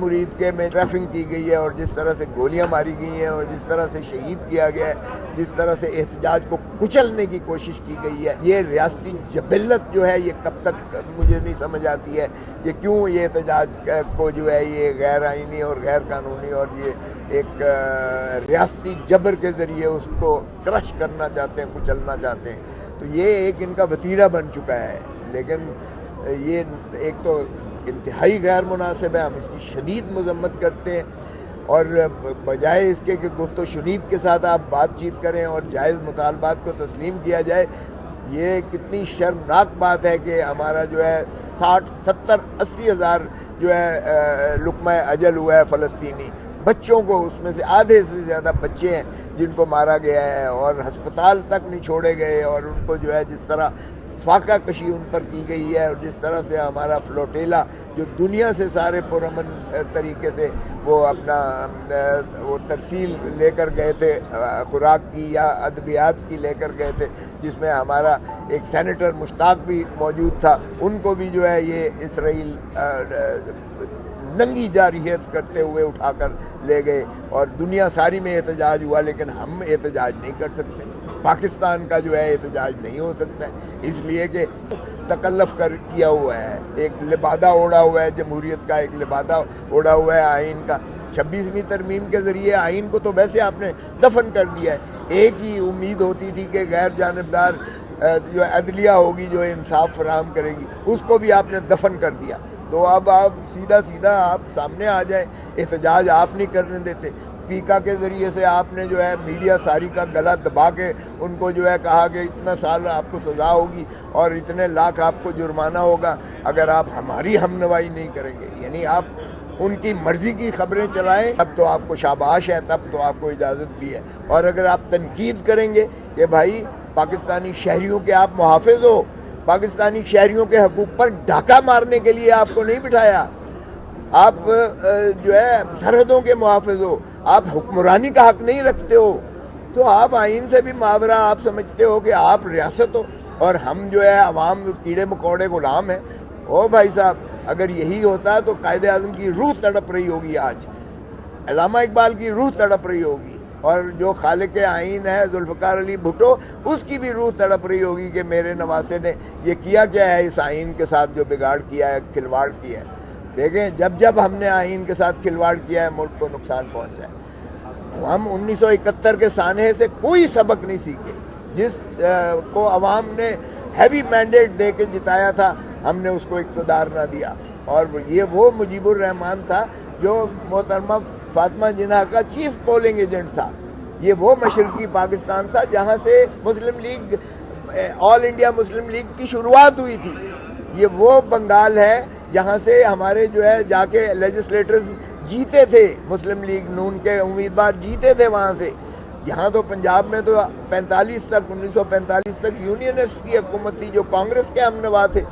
مرید کے میں ٹریفنگ کی گئی ہے اور جس طرح سے گولیاں ماری گئی ہیں اور جس طرح سے شہید کیا گیا ہے، جس طرح سے احتجاج کو کچلنے کی کوشش کی گئی ہے، یہ ریاستی جبلت جو ہے یہ کب تک مجھے نہیں سمجھ آتی ہے کہ کیوں یہ احتجاج کو جو ہے یہ غیر آئینی اور غیر قانونی اور یہ ایک ریاستی جبر کے ذریعے اس کو کرش کرنا چاہتے ہیں، کچلنا چاہتے ہیں۔ تو یہ ایک ان کا وتیرہ بن چکا ہے، لیکن یہ ایک تو انتہائی غیر مناسب ہے، ہم اس کی شدید مذمت کرتے ہیں، اور بجائے اس کے کہ گفت و شنید کے ساتھ آپ بات چیت کریں اور جائز مطالبات کو تسلیم کیا جائے، یہ کتنی شرمناک بات ہے کہ ہمارا جو ہے 60 70 80 ہزار جو ہے لقمہ اجل ہوا ہے فلسطینی بچوں کو، اس میں سے آدھے سے زیادہ بچے ہیں جن کو مارا گیا ہے اور ہسپتال تک نہیں چھوڑے گئے، اور ان کو جو ہے جس طرح فاقہ کشی ان پر کی گئی ہے، اور جس طرح سے ہمارا فلوٹیلا جو دنیا سے سارے پرامن طریقے سے وہ اپنا وہ ترسیل لے کر گئے تھے، خوراک کی یا ادویات کی لے کر گئے تھے، جس میں ہمارا ایک سینیٹر مشتاق بھی موجود تھا، ان کو بھی جو ہے یہ اسرائیل ننگی جارحیت کرتے ہوئے اٹھا کر لے گئے، اور دنیا ساری میں احتجاج ہوا، لیکن ہم احتجاج نہیں کر سکتے، پاکستان کا جو ہے احتجاج نہیں ہو سکتا ہے، اس لیے کہ تکلف کیا ہوا ہے، ایک لبادہ اوڑھا ہوا ہے جمہوریت کا، ایک لبادہ اوڑھا ہوا ہے آئین کا۔ 26ویں ترمیم کے ذریعے آئین کو تو ویسے آپ نے دفن کر دیا ہے، ایک ہی امید ہوتی تھی کہ غیر جانبدار جو عدلیہ ہوگی جو انصاف فراہم کرے گی، اس کو بھی آپ نے دفن کر دیا۔ تو اب آپ سیدھا آپ سامنے آ جائیں، احتجاج آپ نہیں کرنے دیتے، پیکا کے ذریعے سے آپ نے جو ہے میڈیا ساری کا گلا دبا کے ان کو جو ہے کہا کہ اتنا سال آپ کو سزا ہوگی اور اتنے لاکھ آپ کو جرمانہ ہوگا اگر آپ ہماری ہمنوائی نہیں کریں گے، یعنی آپ ان کی مرضی کی خبریں چلائیں، تب تو آپ کو شاباش ہے، تب تو آپ کو اجازت بھی ہے، اور اگر آپ تنقید کریں گے کہ بھائی پاکستانی شہریوں کے آپ محافظ ہو، پاکستانی شہریوں کے حقوق پر ڈاکہ مارنے کے لیے آپ کو نہیں بٹھایا، آپ جو ہے سرحدوں کے محافظ ہو، آپ حکمرانی کا حق نہیں رکھتے ہو، تو آپ آئین سے بھی ماورا آپ سمجھتے ہو کہ آپ ریاست ہو اور ہم جو ہے عوام کیڑے مکوڑے غلام ہیں۔ او بھائی صاحب، اگر یہی ہوتا تو قائد اعظم کی روح تڑپ رہی ہوگی، آج علامہ اقبال کی روح تڑپ رہی ہوگی، اور جو خالق آئین ہے ذوالفقار علی بھٹو، اس کی بھی روح تڑپ رہی ہوگی کہ میرے نواسے نے یہ کیا کیا ہے اس آئین کے ساتھ، جو بگاڑ کیا ہے، کھلواڑ کیا ہے۔ دیکھیں جب ہم نے آئین کے ساتھ کھلواڑ کیا ہے ملک کو نقصان پہنچا ہے۔ ہم 1971 کے سانحے سے کوئی سبق نہیں سیکھے، جس کو عوام نے ہیوی مینڈیٹ دے کے جتایا تھا، ہم نے اس کو اقتدار نہ دیا، اور یہ وہ مجیب الرحمان تھا جو محترمہ فاطمہ جناح کا چیف پولنگ ایجنٹ تھا، یہ وہ مشرقی پاکستان تھا جہاں سے مسلم لیگ، آل انڈیا مسلم لیگ کی شروعات ہوئی تھی، یہ وہ بنگال ہے جہاں سے ہمارے جو ہے جا کے لیجسلیٹرز جیتے تھے، مسلم لیگ نون کے امیدوار جیتے تھے وہاں سے۔ یہاں تو پنجاب میں تو 1945 تک یونینسٹ کی حکومت تھی جو کانگریس کے ہم نوا تھے،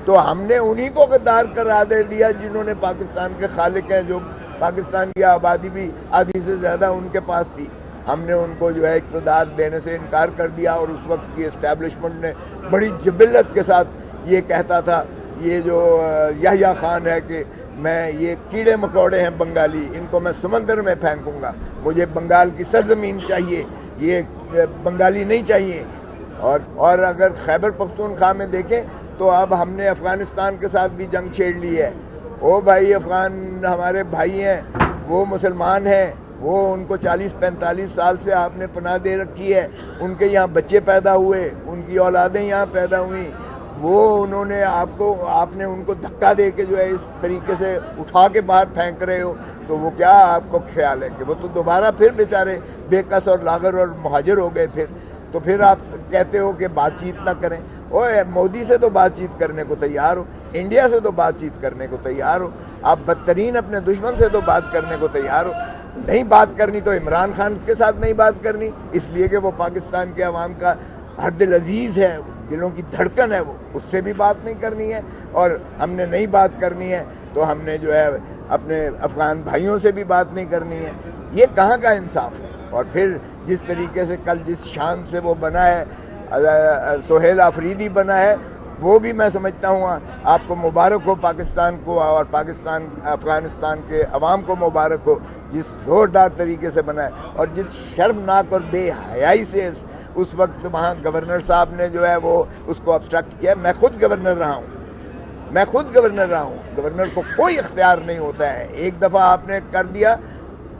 تو ہم نے انہی کو غدار قرار دے دیا جنہوں نے پاکستان کے خالق ہیں، جو پاکستان کی آبادی بھی آدھی سے زیادہ ان کے پاس تھی، ہم نے ان کو جو ہے اقتدار دینے سے انکار کر دیا، اور اس وقت کی اسٹیبلشمنٹ نے بڑی جبلت کے ساتھ یہ کہتا تھا، یہ جو یحییٰ خان ہے کہ میں یہ کیڑے مکوڑے ہیں بنگالی، ان کو میں سمندر میں پھینکوں گا، مجھے بنگال کی سرزمین چاہیے، یہ بنگالی نہیں چاہیے۔ اور اگر خیبر پختونخوا میں دیکھیں تو اب ہم نے افغانستان کے ساتھ بھی جنگ چھیڑ لی ہے۔ او بھائی، افغان ہمارے بھائی ہیں، وہ مسلمان ہیں، وہ ان کو 40-45 سال سے آپ نے پناہ دے رکھی ہے، ان کے یہاں بچے پیدا ہوئے، ان کی اولادیں یہاں پیدا ہوئیں، وہ انہوں نے آپ نے ان کو دھکا دے کے جو ہے اس طریقے سے اٹھا کے باہر پھینک رہے ہو، تو وہ کیا آپ کو خیال ہے کہ وہ تو دوبارہ پھر بیچارے بے کس اور لاغر اور مہاجر ہو گئے، تو پھر آپ کہتے ہو کہ بات چیت نہ کریں۔ اوے مودی سے تو بات چیت کرنے کو تیار ہو، انڈیا سے تو بات چیت کرنے کو تیار ہو، آپ بدترین اپنے دشمن سے تو بات کرنے کو تیار ہو، نہیں بات کرنی تو عمران خان کے ساتھ نہیں بات کرنی، اس لیے کہ وہ پاکستان کے عوام کا ہر دل عزیز ہے، دلوں کی دھڑکن ہے، وہ اس سے بھی بات نہیں کرنی ہے، اور ہم نے نہیں بات کرنی ہے تو ہم نے جو ہے اپنے افغان بھائیوں سے بھی بات نہیں کرنی ہے۔ یہ کہاں کا انصاف ہے؟ اور پھر جس طریقے سے کل جس شان سے وہ بنا ہے، سہیل آفریدی بنا ہے، وہ بھی میں سمجھتا ہوں آپ کو مبارک ہو پاکستان کو، اور پاکستان افغانستان کے عوام کو مبارک ہو جس زوردار طریقے سے بنا ہے، اور جس شرمناک اور بے حیائی سے اس وقت وہاں گورنر صاحب نے جو ہے وہ اس کو ابسٹرکٹ کیا۔ میں خود گورنر رہا ہوں، گورنر کو کوئی اختیار نہیں ہوتا ہے، ایک دفعہ آپ نے کر دیا،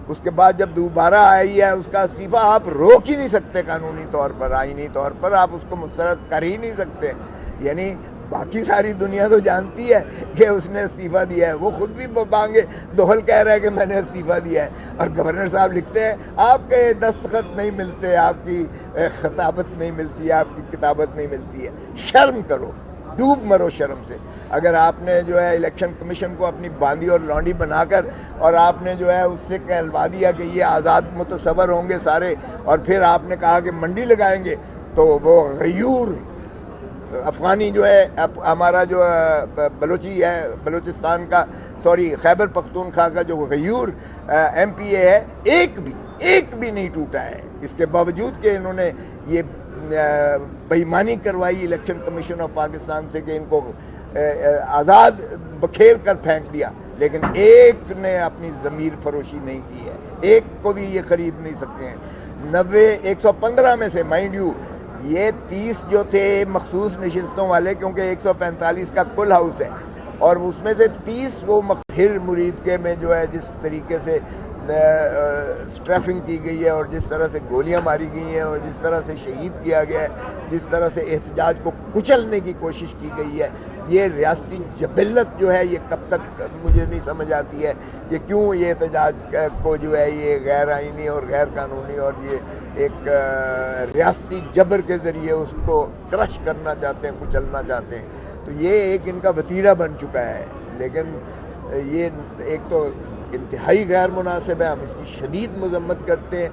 اس کے بعد جب دوبارہ آئی ہے اس کا استعفیٰ آپ روک ہی نہیں سکتے، قانونی طور پر، آئینی طور پر آپ اس کو مسترد کر ہی نہیں سکتے۔ یعنی باقی ساری دنیا تو جانتی ہے کہ اس نے استعفیٰ دیا ہے، وہ خود بھی بانگے دہل کہہ رہا ہے کہ میں نے استعفیٰ دیا ہے، اور گورنر صاحب لکھتے ہیں آپ کے دستخط نہیں ملتے، آپ کی خطابت نہیں ملتی، آپ کی کتابت نہیں ملتی ہے۔ شرم کرو، ڈوب مرو شرم سے۔ اگر آپ نے جو ہے الیکشن کمیشن کو اپنی باندی اور لونڈی بنا کر، اور آپ نے جو ہے اس سے کہلوا دیا کہ یہ آزاد متصور ہوں گے سارے، اور پھر آپ نے کہا کہ منڈی لگائیں گے، تو وہ غیور افغانی جو ہے ہمارا جو بلوچی ہے، بلوچستان کا، خیبر پختونخوا کا جو غیور ایم پی اے ہے، ایک بھی نہیں ٹوٹا ہے، اس کے باوجود کہ انہوں نے یہ بےایمانی کروائی الیکشن کمیشن آف پاکستان سے کہ ان کو آزاد بکھیر کر پھینک دیا، لیکن ایک نے اپنی ضمیر فروشی نہیں کی ہے، ایک کو بھی یہ خرید نہیں سکتے ہیں۔ 115 میں سے مائنڈ یو یہ 30 جو تھے مخصوص نشستوں والے، کیونکہ 145 کا کل ہاؤس ہے، اور اس میں سے 30 وہ پھر مرید کے میں جو ہے جس طریقے سے اسٹریفنگ کی گئی ہے، اور جس طرح سے گولیاں ماری گئی ہیں، اور جس طرح سے شہید کیا گیا ہے، جس طرح سے احتجاج کو کچلنے کی کوشش کی گئی ہے، یہ ریاستی جبلت جو ہے یہ کب تک مجھے نہیں سمجھ آتی ہے کہ کیوں یہ احتجاج کو جو ہے یہ غیر آئینی اور غیر قانونی اور یہ ایک ریاستی جبر کے ذریعے اس کو کرش کرنا چاہتے ہیں، کچلنا چاہتے ہیں۔ تو یہ ایک ان کا وتیرہ بن چکا ہے، لیکن یہ ایک تو انتہائی غیر مناسب ہے، ہم اس کی شدید مذمت کرتے ہیں۔